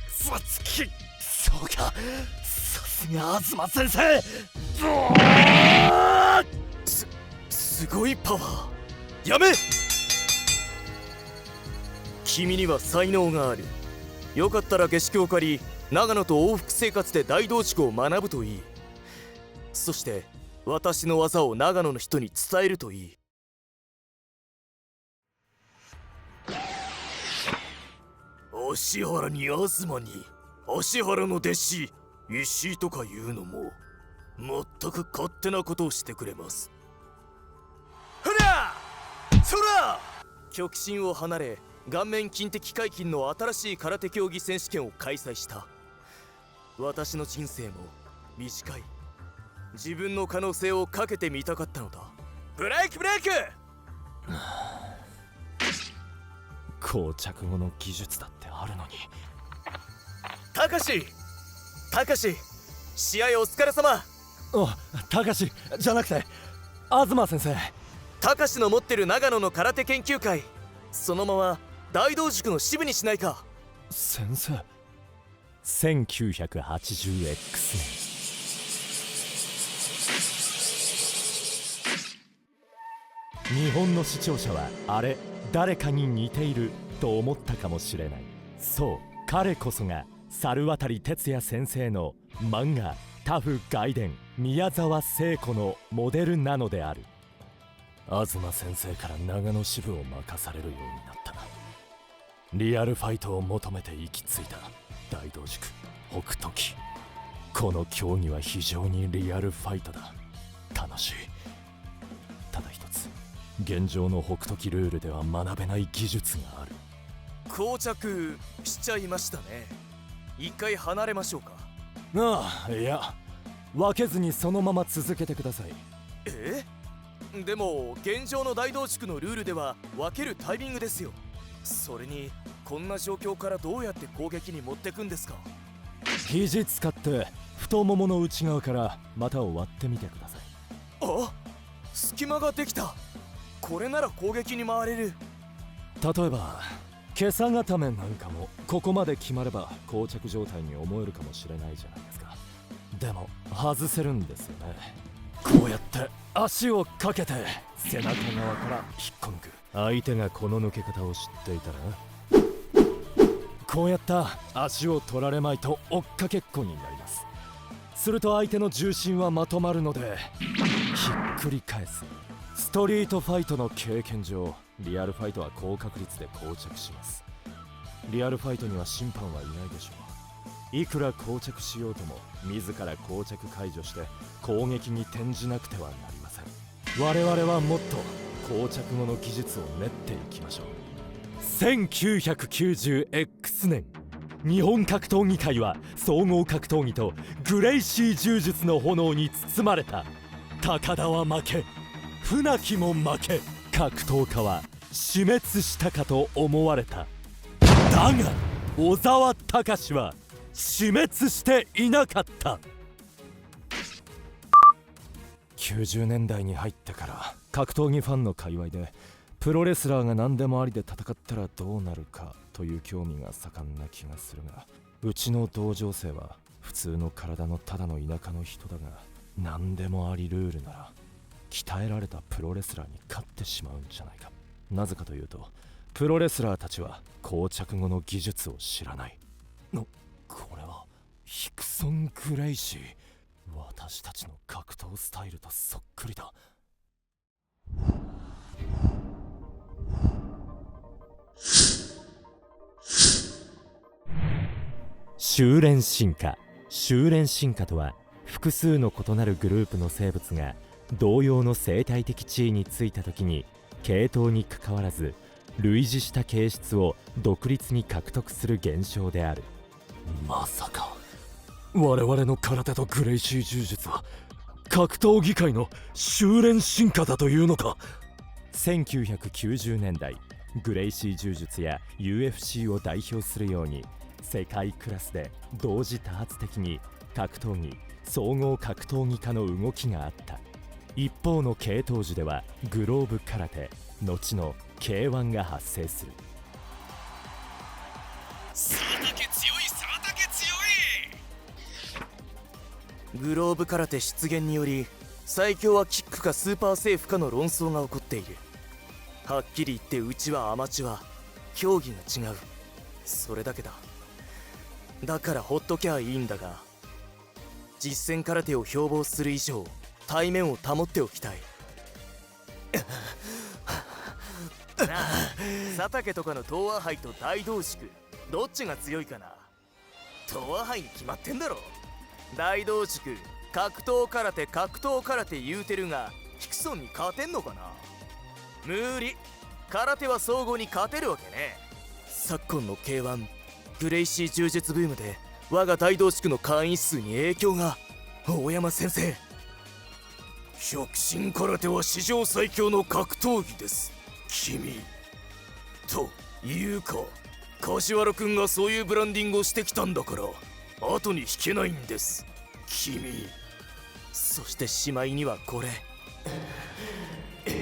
さつき、そうか、さすが東先生。すごいパワー。やめ。君には才能がある。よかったら下宿を借り、長野と往復生活で大道塾を学ぶといい。そして私の技を長野の人に伝えるといい。芦原に東に、芦原の弟子石井とかいうのも全く勝手なことをしてくれます。ふらそら、極真を離れ顔面金的解禁の新しい空手競技選手権を開催した。私の人生も短い。自分の可能性をかけてみたかったのだ。ブレイクブレイク。膠着後の技術だってあるのに。たかし、試合お疲れ様。たかしじゃなくて東先生。たかしの持ってる長野の空手研究会、そのまま大道塾の支部にしないか。先生。1980X 年。日本の視聴者はあれ誰かに似ていると思ったかもしれない。そう、彼こそが猿渡哲也先生の漫画「タフ外伝宮沢聖子」のモデルなのである。東先生から長野支部を任されるようになった。リアルファイトを求めて行き着いた大道塾北斗旗。この競技は非常にリアルファイトだ。楽しい。ただ一つ、現状の北斗旗ルールでは学べない技術がある。膠着しちゃいましたね。一回離れましょうか。いや、分けずにそのまま続けてください。でも現状の大道塾のルールでは分けるタイミングですよ。それにこんな状況からどうやって攻撃に持ってくんですか。肘使って太ももの内側から股を割ってみてください。隙間ができた。これなら攻撃に回れる。例えば今朝固めなんかもここまで決まれば膠着状態に思えるかもしれないじゃないですか。でも外せるんですよね。こうやって足をかけて背中側から引っこ抜く。相手がこの抜け方を知っていたら、こうやった足を取られまいと追っかけっこになります。すると相手の重心はまとまるのでひっくり返す。ストリートファイトの経験上、リアルファイトは高確率で膠着します。リアルファイトには審判はいないでしょう。いくら膠着しようとも自ら膠着解除して攻撃に転じなくてはなりません。我々はもっと膠着後の技術を練っていきましょう。1990X 年、日本格闘技界は総合格闘技とグレイシー柔術の炎に包まれた。高田は負け、船木も負け、格闘家は死滅したかと思われた。だが小沢隆は死滅していなかった。90年代に入ってから格闘技ファンの界隈でプロレスラーが何でもありで戦ったらどうなるかという興味が盛んな気がするが、うちの同情生は普通の体のただの田舎の人だが、何でもありルールなら鍛えられたプロレスラーに勝ってしまうんじゃないか。なぜかというと、プロレスラーたちは膠着後の技術を知らない。これはヒクソン・グレイシー。私たちの格闘スタイルとそっくりだ。修練進化。修練進化とは、複数の異なるグループの生物が同様の生態的地位についた時に、系統にかかわらず類似した形質を独立に獲得する現象である。まさか我々の空手とグレイシー柔術は格闘技界の修練進化だというのか。1990年代、グレイシー柔術や UFC を代表するように世界クラスで同時多発的に格闘技、総合格闘技化の動きがあった。一方の系統樹ではグローブ空手、後の K1 が発生する。佐竹強い、佐竹強い。グローブ空手出現により最強はキックかスーパーセーフかの論争が起こっている。はっきり言ってうちはアマチュア、競技が違う、それだけだ。だからほっときゃいいんだが、実戦空手を標榜する以上対面を保っておきたい。なあ、佐竹とかの東和杯と大同宿どっちが強いかな。東和杯に決まってんだろ。大同宿格闘空手格闘空手言うてるがヒクソンに勝てんのかな。無理。空手は総合に勝てるわけね。昨今の K1 グレイシー柔術ブームで我が大同宿の会員数に影響が。大山先生、極真空手は史上最強の格闘技です。君というか梶原君がそういうブランディングをしてきたんだから後に引けないんです、君。そしてしまいにはこれ、グ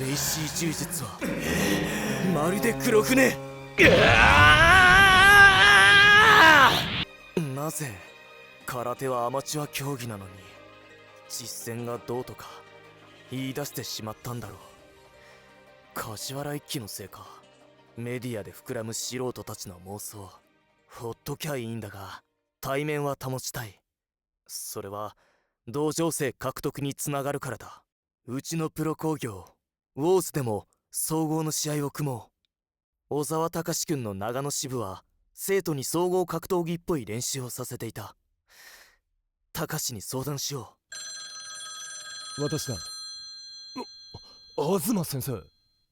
レイシー柔術はまるで黒船。なぜ空手はアマチュア競技なのに実戦がどうとか言い出してしまったんだろう。梶原一騎のせいか。メディアで膨らむ素人たちの妄想、ほっときゃいいんだが対面は保ちたい。それは同情生獲得につながるからだ。うちのプロ工業ウォーズでも総合の試合を組もう。小沢隆君の長野支部は生徒に総合格闘技っぽい練習をさせていた。隆に相談しよう。私だ。東先生。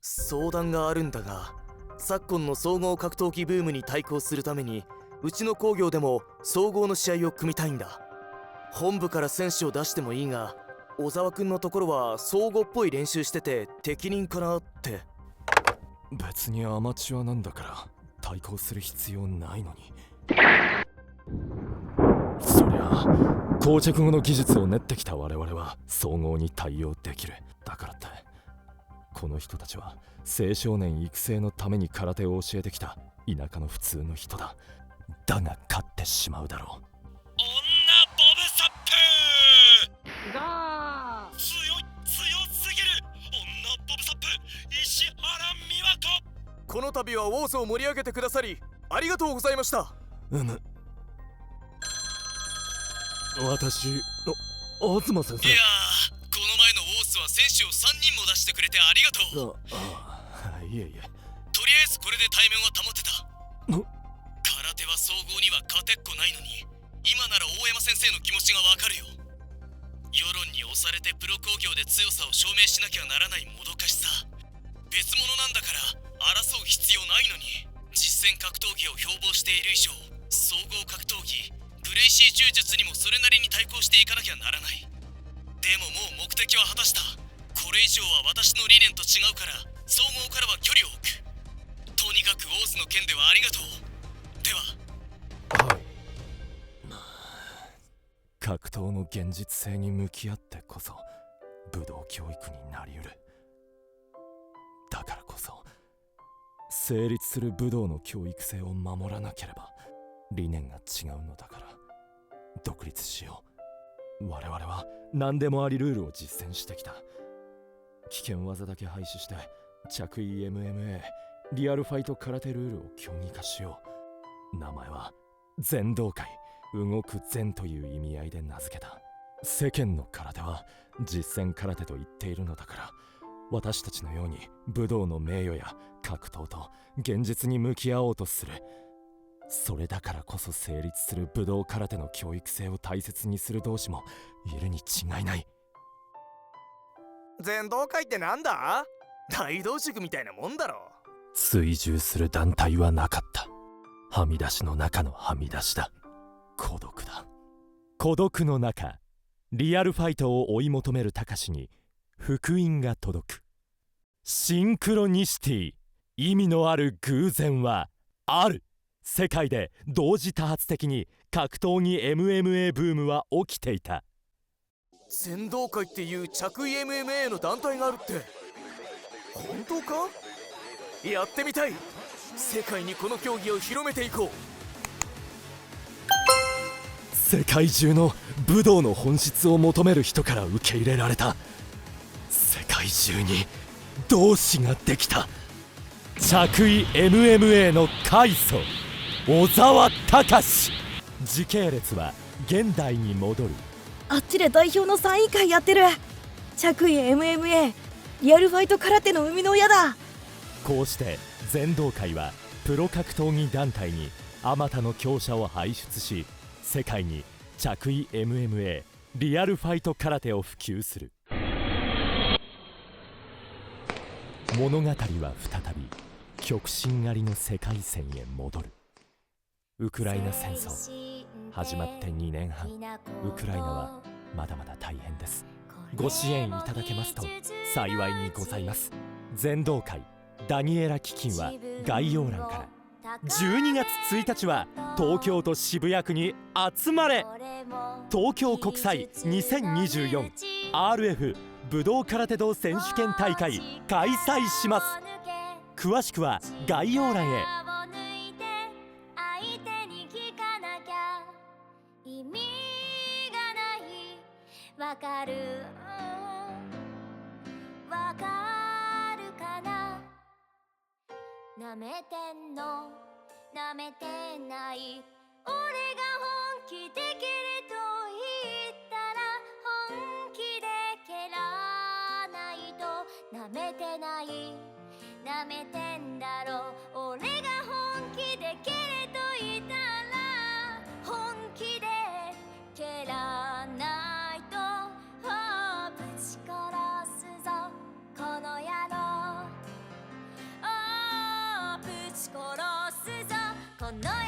相談があるんだが、昨今の総合格闘技ブームに対抗するためにうちの工業でも総合の試合を組みたいんだ。本部から選手を出してもいいが小沢君のところは総合っぽい練習してて適任かなって。別にアマチュアなんだから対抗する必要ないのに。そりゃ膠着後の技術を練ってきた我々は総合に対応できる。だからってこの人たちは青少年育成のために空手を教えてきた田舎の普通の人だ。だが勝ってしまうだろう。女ボブサップが強すぎる。女ボブサップ石原美和子。この度はウォーズを盛り上げてくださりありがとうございました。私の東先生。いやー、この前のウォースは選手を3人も出してくれてありがとう。いえいえ。とりあえずこれで対面は保ってた。空手は総合には勝てっこないのに今なら大山先生の気持ちがわかるよ。世論に押されてプロ工業で強さを証明しなきゃならないもどかしさ、別物なんだから争う必要ないのに。実戦格闘技を標榜している以上総合格闘技グレイシー柔術にもそれなりに対抗していかなきゃならない。でももう目的は果たした。これ以上は私の理念と違うから総合からは距離を置く。とにかくオーズの件ではありがとう。では。はい。格闘の現実性に向き合ってこそ武道教育になりうる。だからこそ成立する武道の教育性を守らなければ理念が違うのだから独立しよう。我々は何でもありルールを実践してきた。危険技だけ廃止して着衣 MMA リアルファイト空手ルールを競技化しよう。名前は禅道会、動く禅という意味合いで名付けた。世間の空手は実践空手と言っているのだから私たちのように武道の名誉や格闘と現実に向き合おうとする。それだからこそ成立する武道空手の教育性を大切にする同志もいるに違いない。禅道会ってなんだ？大同塾みたいなもんだろ。追従する団体はなかった。はみ出しの中のはみ出しだ。孤独だ。孤独の中リアルファイトを追い求めるたかしに福音が届く。シンクロニシティ、意味のある偶然はある。世界で同時多発的に格闘技 MMA ブームは起きていた。禅道会っていう着衣 MMA の団体があるって本当か？やってみたい。世界にこの競技を広めていこう。世界中の武道の本質を求める人から受け入れられた。世界中に同志ができた。着衣 MMA の開祖小沢隆。時系列は現代に戻る。あっちで代表の3位会やってる。着衣 MMA リアルファイト空手の生みの親だ。こうして全道会はプロ格闘技団体にあまたの強者を輩出し、世界に着衣 MMA リアルファイト空手を普及する。物語は再び極真狩りの世界線へ戻る。ウクライナ戦争始まって2年半、ウクライナはまだまだ大変です。ご支援いただけますと幸いにございます。全道会ダニエラ基金は概要欄から。12月1日は東京都渋谷区に集まれ。東京国際 2024RF 武道空手道選手権大会開催します。詳しくは概要欄へ。わかるわかるかな。なめてんのなめてない俺が本気できると言ったら本気で蹴らないと。なめてないなめてんだろ俺が本気で蹴れと言ったら本気で蹴らないと。ぶち殺すぞこの野郎。ぶち殺すぞこの野郎。